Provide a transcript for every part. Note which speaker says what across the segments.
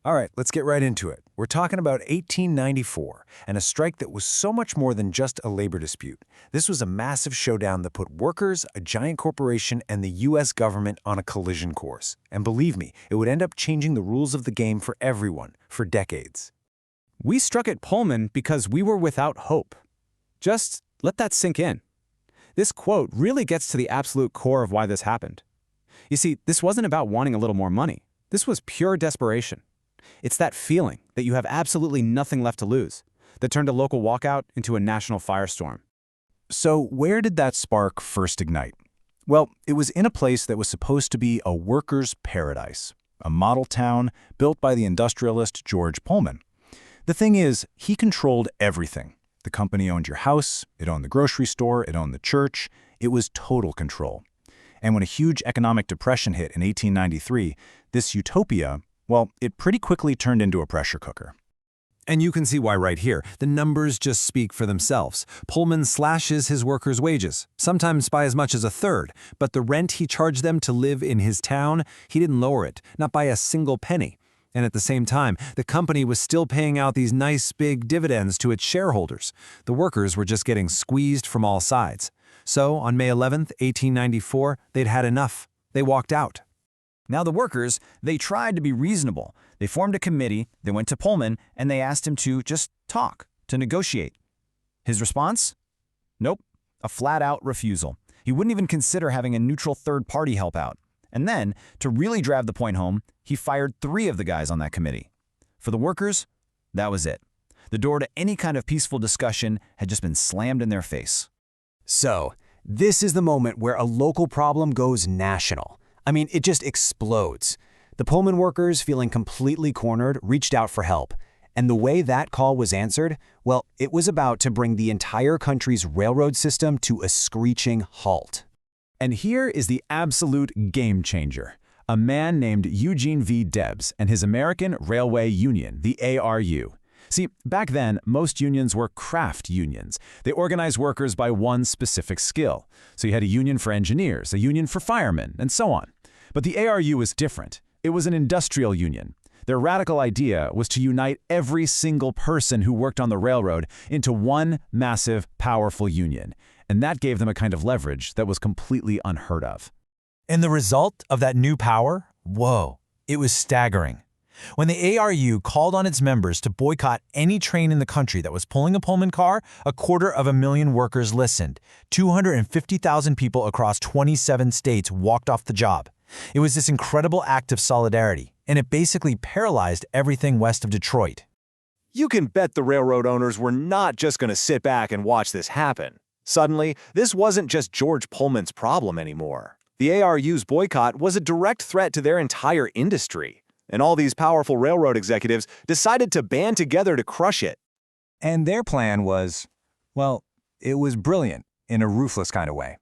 Speaker 1: All right, let's get right into it. We're talking about 1894, and a strike that was so much more than just a labor dispute. This was a massive showdown that put workers, a giant corporation, and the U.S. government on a collision course. And believe me, it would end up changing the rules of the game for everyone, for decades.
Speaker 2: We struck at Pullman because we were without hope. Just let that sink in. This quote really gets to the absolute core of why this happened. You see, this wasn't about wanting a little more money. This was pure desperation. It's that feeling that you have absolutely nothing left to lose that turned a local walkout into a national firestorm.
Speaker 1: So where did that spark first ignite? Well, it was in a place that was supposed to be a workers' paradise, a model town built by the industrialist George Pullman. The thing is, he controlled everything. The company owned your house, it owned the grocery store, it owned the church. It was total control. And when a huge economic depression hit in 1893, this utopia, well, it pretty quickly turned into a pressure cooker.
Speaker 3: And you can see why right here. The numbers just speak for themselves. Pullman slashes his workers' wages, sometimes by as much as a third, but the rent he charged them to live in his town, he didn't lower it, not by a single penny. And at the same time, the company was still paying out these nice big dividends to its shareholders. The workers were just getting squeezed from all sides. So, on May 11th, 1894, they'd had enough. They walked out.
Speaker 4: Now the workers, they tried to be reasonable. They formed a committee, they went to Pullman, and they asked him to just talk, to negotiate. His response? Nope, a flat-out refusal. He wouldn't even consider having a neutral third party help out. And then, to really drive the point home, he fired 3 of the guys on that committee. For the workers, that was it. The door to any kind of peaceful discussion had just been slammed in their face.
Speaker 5: So, this is the moment where a local problem goes national. I mean, it just explodes. The Pullman workers, feeling completely cornered, reached out for help. And the way that call was answered, well, it was about to bring the entire country's railroad system to a screeching halt.
Speaker 1: And here is the absolute game changer. A man named Eugene V. Debs and his American Railway Union, the ARU. See, back then, most unions were craft unions. They organized workers by one specific skill. So you had a union for engineers, a union for firemen, and so on. But the ARU was different. It was an industrial union. Their radical idea was to unite every single person who worked on the railroad into one massive, powerful union. And that gave them a kind of leverage that was completely unheard of.
Speaker 6: And the result of that new power? Whoa, it was staggering. When the ARU called on its members to boycott any train in the country that was pulling a Pullman car, 250,000 workers listened. 250,000 people across 27 states walked off the job. It was this incredible act of solidarity, and it basically paralyzed everything west of Detroit.
Speaker 7: You can bet the railroad owners were not just going to sit back and watch this happen. Suddenly, this wasn't just George Pullman's problem anymore. The ARU's boycott was a direct threat to their entire industry. And all these powerful railroad executives decided to band together to crush it.
Speaker 3: And their plan was, well, it was brilliant in a ruthless kind of way.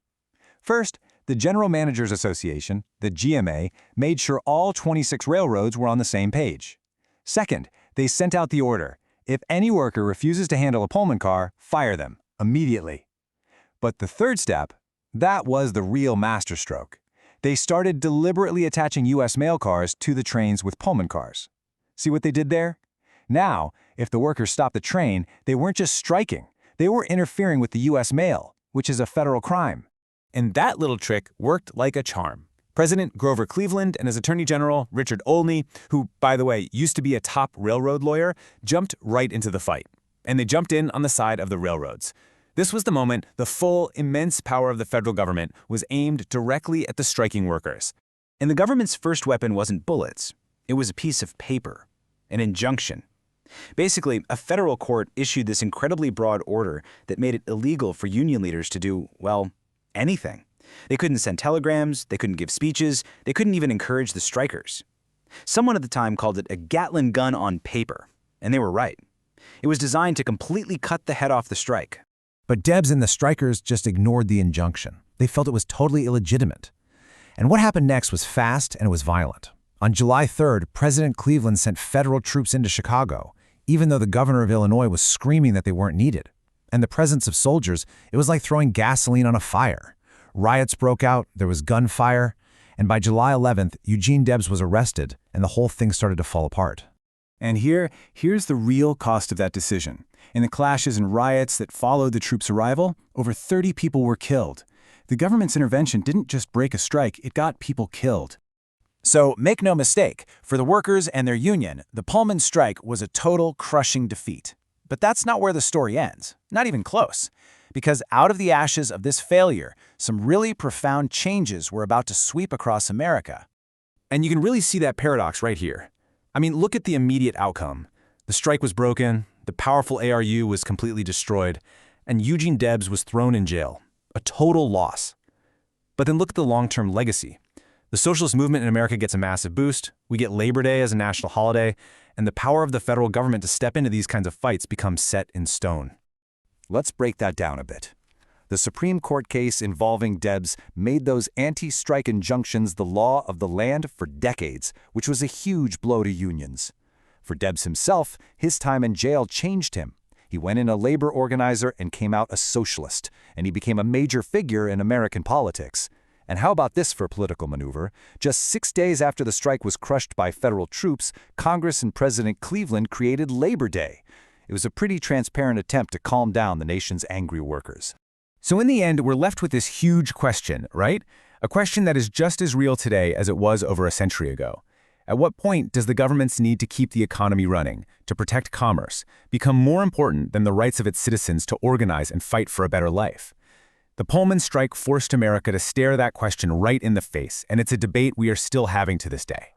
Speaker 3: First, the General Managers Association, the GMA, made sure all 26 railroads were on the same page. Second, they sent out the order, if any worker refuses to handle a Pullman car, fire them, immediately. But the third step, that was the real masterstroke. They started deliberately attaching U.S. mail cars to the trains with Pullman cars. See what they did there? Now, if the workers stopped the train, they weren't just striking. They were interfering with the U.S. mail, which is a federal crime.
Speaker 2: And that little trick worked like a charm. President Grover Cleveland and his Attorney General, Richard Olney, who, by the way, used to be a top railroad lawyer, jumped right into the fight. And they jumped in on the side of the railroads. This was the moment the full, immense power of the federal government was aimed directly at the striking workers. And the government's first weapon wasn't bullets. It was a piece of paper, an injunction. Basically, a federal court issued this incredibly broad order that made it illegal for union leaders to do, well, anything. They couldn't send telegrams, they couldn't give speeches, they couldn't even encourage the strikers. Someone at the time called it a Gatling gun on paper, and they were right. It was designed to completely cut the head off the strike.
Speaker 3: But Debs and the strikers just ignored the injunction. They felt it was totally illegitimate. And what happened next was fast and it was violent. On July 3rd, President Cleveland sent federal troops into Chicago, even though the governor of Illinois was screaming that they weren't needed. And the presence of soldiers, it was like throwing gasoline on a fire. Riots broke out, there was gunfire, and by July 11th, Eugene Debs was arrested, and the whole thing started to fall apart.
Speaker 1: And here's the real cost of that decision. In the clashes and riots that followed the troops' arrival, over 30 people were killed. The government's intervention didn't just break a strike, it got people killed.
Speaker 4: So make no mistake, for the workers and their union, the Pullman Strike was a total crushing defeat. But that's not where the story ends, not even close. Because out of the ashes of this failure, some really profound changes were about to sweep across America.
Speaker 2: And you can really see that paradox right here. I mean, look at the immediate outcome. The strike was broken, the powerful ARU was completely destroyed, and Eugene Debs was thrown in jail. A total loss. But then look at the long-term legacy. The socialist movement in America gets a massive boost, we get Labor Day as a national holiday, and the power of the federal government to step into these kinds of fights becomes set in stone.
Speaker 3: Let's break that down a bit. The Supreme Court case involving Debs made those anti-strike injunctions the law of the land for decades, which was a huge blow to unions. For Debs himself, his time in jail changed him. He went in a labor organizer and came out a socialist, and he became a major figure in American politics. And how about this for a political maneuver? Just 6 days after the strike was crushed by federal troops, Congress and President Cleveland created Labor Day. It was a pretty transparent attempt to calm down the nation's angry workers.
Speaker 2: So in the end, we're left with this huge question, right? A question that is just as real today as it was over a century ago. At what point does the government's need to keep the economy running, to protect commerce, become more important than the rights of its citizens to organize and fight for a better life? The Pullman Strike forced America to stare that question right in the face, and it's a debate we are still having to this day.